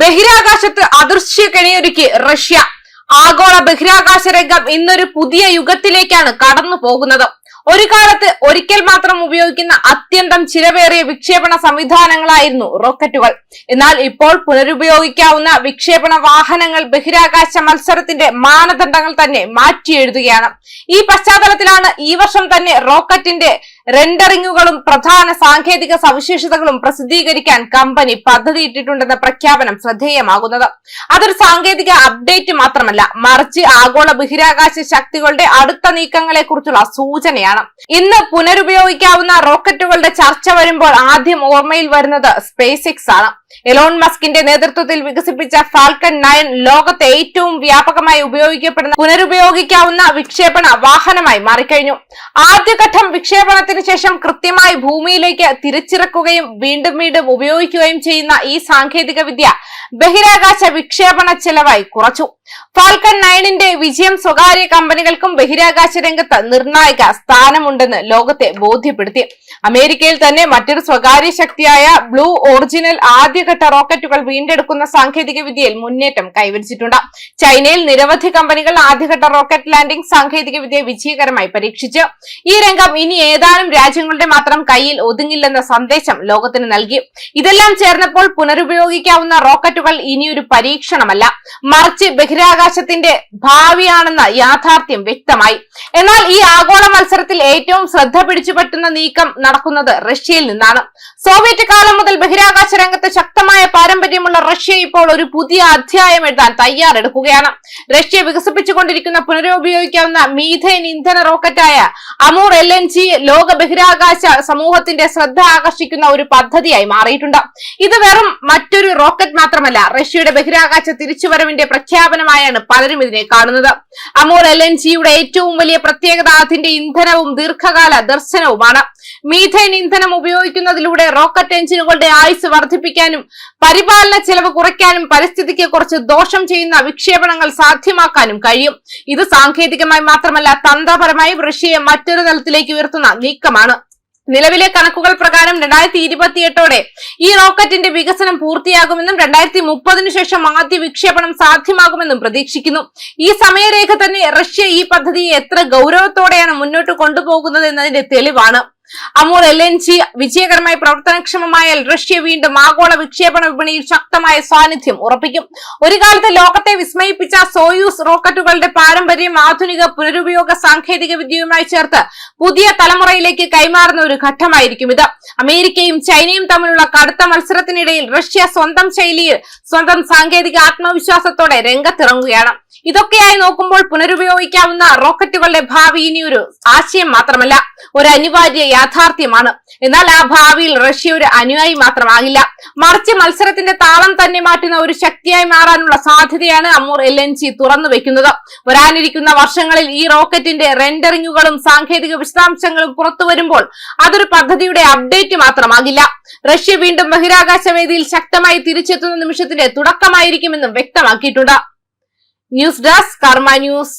ബഹിരാകാശത്ത് അദൃശ്യ കെണിയൊരുക്കി റഷ്യ. ആഗോള ബഹിരാകാശ രംഗം ഇന്നൊരു പുതിയ യുഗത്തിലേക്കാണ് കടന്നു പോകുന്നത്. ഒരു കാലത്ത് ഒരിക്കൽ മാത്രം ഉപയോഗിക്കുന്ന അത്യന്തം ചിലവേറിയ വിക്ഷേപണ സംവിധാനങ്ങളായിരുന്നു റോക്കറ്റുകൾ. എന്നാൽ ഇപ്പോൾ പുനരുപയോഗിക്കാവുന്ന വിക്ഷേപണ വാഹനങ്ങൾ ബഹിരാകാശ മത്സരത്തിന്റെ മാനദണ്ഡങ്ങൾ തന്നെ മാറ്റിയെഴുതുകയാണ്. ഈ പശ്ചാത്തലത്തിലാണ് ഈ വർഷം തന്നെ റോക്കറ്റിന്റെ റെൻഡറിങ്ങുകളും പ്രധാന സാങ്കേതിക സവിശേഷതകളും പ്രസിദ്ധീകരിക്കാൻ കമ്പനി പദ്ധതിയിട്ടിട്ടുണ്ടെന്ന പ്രഖ്യാപനം ശ്രദ്ധേയമാകുന്നത്. അതൊരു സാങ്കേതിക അപ്ഡേറ്റ് മാത്രമല്ല, മറിച്ച് ആഗോള ബഹിരാകാശ ശക്തികളുടെ അടുത്ത നീക്കങ്ങളെ കുറിച്ചുള്ള സൂചനയാണ്. ഇന്ന് പുനരുപയോഗിക്കാവുന്ന റോക്കറ്റുകളുടെ ചർച്ച വരുമ്പോൾ ആദ്യം ഓർമ്മയിൽ വരുന്നത് സ്പേസ് എക്സ് ആണ്. എലോൺ മസ്കിന്റെ നേതൃത്വത്തിൽ വികസിപ്പിച്ച ഫാൽക്കൺ 9 ലോകത്തെ ഏറ്റവും വ്യാപകമായി ഉപയോഗിക്കപ്പെടുന്ന പുനരുപയോഗിക്കാവുന്ന വിക്ഷേപണ വാഹനമായി മാറിക്കഴിഞ്ഞു. ആദ്യഘട്ടം വിക്ഷേപണത്തിന് ശേഷം കൃത്യമായി ഭൂമിയിലേക്ക് തിരിച്ചിറക്കുകയും വീണ്ടും വീണ്ടും ഉപയോഗിക്കുകയും ചെയ്യുന്ന ഈ സാങ്കേതിക വിദ്യ ബഹിരാകാശ വിക്ഷേപണ ചെലവായി കുറച്ചു. ഫാൽക്കൺ 9ന്റെ വിജയം സ്വകാര്യ കമ്പനികൾക്കും ബഹിരാകാശ രംഗത്ത് നിർണായക സ്ഥാനമുണ്ടെന്ന് ലോകത്തെ ബോധ്യപ്പെടുത്തി. അമേരിക്കയിൽ തന്നെ മറ്റൊരു സ്വകാര്യ ശക്തിയായ ബ്ലൂ ഒറിജിനൽ ആദ്യഘട്ട റോക്കറ്റുകൾ വീണ്ടെടുക്കുന്ന സാങ്കേതിക വിദ്യയിൽ മുന്നേറ്റം കൈവരിച്ചിട്ടുണ്ട്. ചൈനയിൽ നിരവധി കമ്പനികൾ ആദ്യഘട്ട റോക്കറ്റ് ലാൻഡിംഗ് സാങ്കേതിക വിദ്യ വിജയകരമായി പരീക്ഷിച്ചു. ഈ രംഗം ഇനി ഏതാനും രാജ്യങ്ങളുടെ മാത്രം കയ്യിൽ ഒതുങ്ങില്ലെന്ന സന്ദേശം ലോകത്തിന് നൽകി. ഇതെല്ലാം ചേർന്നപ്പോൾ പുനരുപയോഗിക്കാവുന്ന റോക്കറ്റുകൾ ഇനിയൊരു പരീക്ഷണമല്ല, മറിച്ച് ബഹിരാകാശത്തിന്റെ ഭാവിയാണെന്ന യാഥാർത്ഥ്യം വ്യക്തമായി. എന്നാൽ ഈ ആഗോള മത്സരത്തിൽ ഏറ്റവും ശ്രദ്ധ പിടിച്ചുപറ്റുന്ന നീക്കം നടക്കുന്നത് റഷ്യയിൽ നിന്നാണ്. സോവിയറ്റ് കാലം മുതൽ ബഹിരാകാശ രംഗത്ത് ശക്തമായ പാരമ്പര്യമുള്ള റഷ്യ ഇപ്പോൾ ഒരു പുതിയ അധ്യായം എഴുതാൻ തയ്യാറെടുക്കുകയാണ്. റഷ്യ വികസിപ്പിച്ചുകൊണ്ടിരിക്കുന്ന പുനരുപയോഗിക്കാവുന്ന മീഥേൻ ഇന്ധന റോക്കറ്റായ അമൂർ LNG ലോക ബഹിരാകാശ സമൂഹത്തിന്റെ ശ്രദ്ധ ആകർഷിക്കുന്ന ഒരു പദ്ധതിയായി മാറിയിട്ടുണ്ട്. ഇത് വെറും മറ്റൊരു റോക്കറ്റ് മാത്രമല്ല, റഷ്യയുടെ ബഹിരാകാശ തിരിച്ചുവരവിന്റെ പ്രഖ്യാപനമായാണ് പലരും ഇതിനെ കാണുന്നത്. അമൂർ LNGയുടെ ഏറ്റവും വലിയ പ്രത്യേകത അതിന്റെ ഇന്ധനവും ദീർഘകാല ദർശനവുമാണ്. മീഥേൻ ഇന്ധനം ഉപയോഗിക്കുന്നതിലൂടെ റോക്കറ്റ് എഞ്ചിനുകളുടെ ആയുസ് വർദ്ധിപ്പിക്കാനും പരിപാലന ചെലവ് കുറയ്ക്കാനും പരിസ്ഥിതിക്ക് കുറച്ച് ദോഷം ചെയ്യുന്ന വിക്ഷേപണങ്ങൾ സാധ്യമാക്കാനും കഴിയും. ഇത് സാങ്കേതികമായി മാത്രമല്ല, തന്ത്രപരമായി റഷ്യയെ മറ്റൊരു തലത്തിലേക്ക് ഉയർത്തുന്ന നീക്കമാണ്. നിലവിലെ കണക്കുകൾ പ്രകാരം 2028ഓടെ ഈ റോക്കറ്റിന്റെ വികസനം പൂർത്തിയാകുമെന്നും 2030 ശേഷം ആദ്യ വിക്ഷേപണം സാധ്യമാകുമെന്നും പ്രതീക്ഷിക്കുന്നു. ഈ സമയരേഖ തന്നെ റഷ്യ ഈ പദ്ധതിയെ എത്ര ഗൗരവത്തോടെയാണ് മുന്നോട്ട് കൊണ്ടുപോകുന്നത് എന്നതിന്റെ തെളിവാണ്. അമൂർ LNG വിജയകരമായി പ്രവർത്തനക്ഷമമായാൽ റഷ്യ വീണ്ടും ആഗോള വിക്ഷേപണ വിപണിയിൽ ശക്തമായ സാന്നിധ്യം ഉറപ്പിക്കും. ഒരു കാലത്ത് ലോകത്തെ വിസ്മയിപ്പിച്ച സോയൂസ് റോക്കറ്റുകളുടെ പാരമ്പര്യം ആധുനിക പുനരുപയോഗ സാങ്കേതിക വിദ്യയുമായി ചേർത്ത് പുതിയ തലമുറയിലേക്ക് കൈമാറുന്ന ഒരു ഘട്ടമായിരിക്കും ഇത്. അമേരിക്കയും ചൈനയും തമ്മിലുള്ള കടുത്ത മത്സരത്തിനിടയിൽ റഷ്യ സ്വന്തം ശൈലിയിൽ സ്വന്തം സാങ്കേതിക ആത്മവിശ്വാസത്തോടെ രംഗത്തിറങ്ങുകയാണ്. ഇതൊക്കെയായി നോക്കുമ്പോൾ പുനരുപയോഗിക്കാവുന്ന റോക്കറ്റുകളുടെ ഭാവി ഇനിയൊരു ആശയം മാത്രമല്ല, ഒരു അനിവാര്യ യാഥാർത്ഥ്യമാണ്. എന്നാൽ ആ ഭാവിയിൽ റഷ്യ ഒരു അനുയായി മാത്രമാകില്ല, മറിച്ച് മത്സരത്തിന്റെ താളം തന്നെ മാറ്റുന്ന ഒരു ശക്തിയായി മാറാനുള്ള സാധ്യതയാണ് അമൂർ LNG തുറന്നു വെക്കുന്നത്. വരാനിരിക്കുന്ന വർഷങ്ങളിൽ ഈ റോക്കറ്റിന്റെ റെൻഡറിങ്ങുകളും സാങ്കേതിക വിശദാംശങ്ങളും പുറത്തു വരുമ്പോൾ അതൊരു പദ്ധതിയുടെ അപ്ഡേറ്റ് മാത്രമാകില്ല, റഷ്യ വീണ്ടും ബഹിരാകാശ വേദിയിൽ ശക്തമായി തിരിച്ചെത്തുന്ന നിമിഷത്തിന്റെ തുടക്കമായിരിക്കുമെന്നും വ്യക്തമാക്കിയിട്ടുണ്ട്. ന്യൂസ് ഡെസ്ക് കർമ്മ ന്യൂസ്.